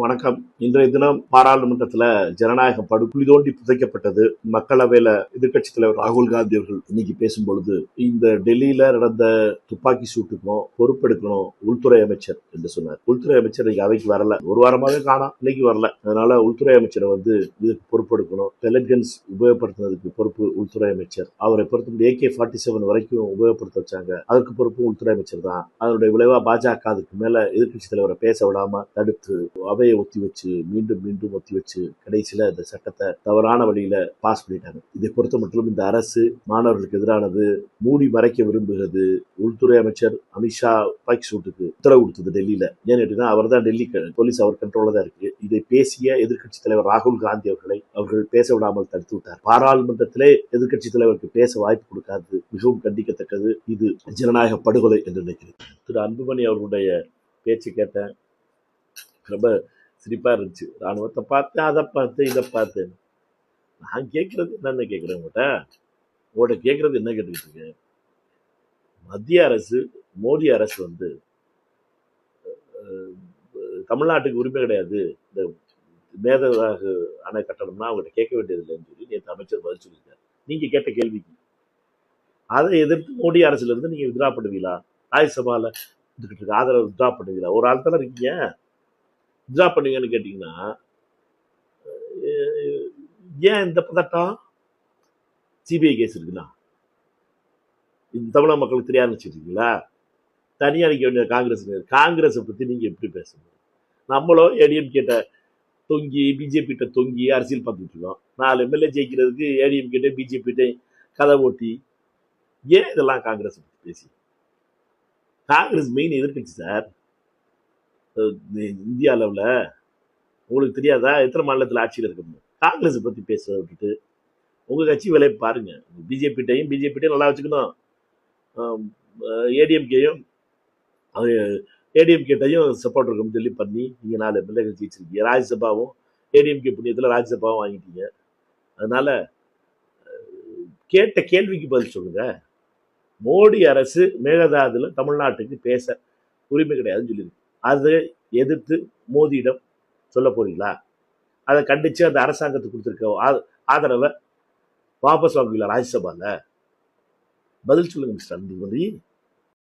வணக்கம். இன்றைய தினம் பாராளுமன்றத்துல ஜனநாயக படுகுழி தோண்டி புதைக்கப்பட்டது. மக்களவையில எதிர்க்கட்சித் தலைவர் ராகுல் காந்தி அவர்கள் இன்னைக்கு பேசும்பொழுது இந்த டெல்லியில நடந்த துப்பாக்கி சூட்டுக்கும் பொறுப்பெடுக்கணும் உள்துறை அமைச்சர் என்று சொன்னார். உள்துறை அமைச்சர் இன்னைக்கு அவைக்கு வரல, ஒரு வாரமாக காணோம், இன்னைக்கு வரல. அதனால உள்துறை அமைச்சரை இதுக்கு பொறுப்பெடுக்கணும். இன்டெலிஜென்ஸ் உபயோகப்படுத்துறதுக்கு பொறுப்பு உள்துறை அமைச்சர். அவரை பொறுத்த AK-47 வரைக்கும் உபயோகப்படுத்த வச்சாங்க, அதற்கு பொறுப்பு உள்துறை அமைச்சர் தான். அதனுடைய விளைவா பாஜக அதுக்கு மேல எதிர்க்கட்சி தலைவரை பேச விடாம தடுத்து அவையை ஒத்தி வச்சு மீண்டும் மீண்டும் ஒத்தி வச்சு கடைசியில இந்த சட்டத்தை தவறான வழியில பாஸ் பண்ணிட்டாங்க. இதை பொறுத்த மட்டும் இந்த அரசு மாணவர்களுக்கு எதிரானது, மூடி மறைக்க விரும்புகிறது. உள்துறை அமைச்சர் அமித்ஷா துப்பாக்கி சூட்டுக்கு உத்தரவு கொடுத்தது டெல்லியில. ஏன்னு கேட்டீங்கன்னா அவர் தான் டெல்லி போலீஸ் அவர் கண்ட்ரோல தான் இருக்கு. இதை பேசிய எதிர்க்கட்சி தலைவர் ராகுல் காந்தி அவர்கள் பேச விடாமல் தடுத்து விட்டார். பாராளுமன்றத்திலே எதிர்க்கட்சி தலைவருக்கு பேச வாய்ப்பு கொடுக்காது மிகவும் கண்டிக்கத்தக்கது. இது ஜனநாயக படுகொலை என்று நினைக்கிறேன். திரு அன்புமணி அவர்களுடைய பேச்சு கேட்டேன், ரொம்ப சிரிப்பா இருந்துச்சு. ராணுவத்தை பார்த்தேன், அதை பார்த்தேன், இதை பார்த்தேன். நான் கேட்கறது என்னன்னு கேட்கிறேன் உங்கள்கிட்ட கேட்கறது என்ன கேட்டுக்கிட்டு இருக்கேன். மத்திய அரசு, மோடி அரசு தமிழ்நாட்டுக்கு உரிமை கிடையாது, இந்த மேதவாக அணை கட்டணம்னா அவங்ககிட்ட கேட்க வேண்டியது இல்லைன்னு சொல்லி நேற்று அமைச்சர் பதில் சொல்லியிருக்காரு. நீங்க கேட்ட கேள்விக்கு அதை எதிர்த்து மோடி அரசுல இருந்து நீங்க வித்ரா பண்ணுவீங்களா? ராஜ்யசபால ஆதரவு வித்ரா பண்ணுவீங்களா? ஒரு ஆள் தானே இருக்கீங்க, வித்ரா பண்ணுவீங்கன்னு கேட்டீங்கன்னா ஏன் இந்த பதட்டம்? சிபிஐ கேஸ் இருக்குன்னா இந்த தமிழக மக்களுக்கு தெரியாதுன்னு வச்சுருக்கீங்களா? தனியாக நிற்க வேண்டிய காங்கிரஸை பற்றி நீங்கள் எப்படி பேசணும்? நம்மளும் ஏடிஎம் கேட்ட தொங்கி பிஜேபி கிட்ட தொங்கி அரசியல் பார்த்துட்டு இருக்கோம். 4 MLA ஜெயிக்கிறதுக்கு ஏடிஎம் கிட்ட பிஜேபி கிட்ட கதை ஓட்டி ஏன் இதெல்லாம் காங்கிரஸ் பற்றி பேசி? காங்கிரஸ் மெயின் எதிர்கட்சி சார் இந்திய அளவில். உங்களுக்கு தெரியாதா எத்தனை மாநிலத்தில் ஆட்சியில் இருக்கணும்? காங்கிரஸை பற்றி பேச விட்டுட்டு உங்கள் கட்சி வேலையை பாருங்க. பிஜேபிட்டையும் நல்லா வச்சுக்கணும், ஏடிஎம்கேயும் ஏடிஎம்கேட்டையும் சப்போர்ட் இருக்கும்னு சொல்லி பண்ணி நீங்கள் 4 MLA ஜெயிச்சிருக்கீங்க. ராஜ்யசபாவும் ஏடிஎம்கே புண்ணியத்தில் ராஜ்யசபாவும் வாங்கிட்டீங்க. அதனால கேட்ட கேள்விக்கு பதில் சொல்லுங்க. மோடி அரசு மேகதாதுல தமிழ்நாட்டுக்கு பேச உரிமை கிடையாதுன்னு சொல்லியிருக்கு. அதை எதிர்த்து மோடியிடம் சொல்ல போறீங்களா? அதை கண்டிச்சு அந்த அரசாங்கத்துக்கு கொடுத்துருக்க ஆதரவை வாபஸ் வாங்குவீங்களா? ராஜ்யசபால பதில் சொல்லுங்க மிஸ்டர் அன்புமணி.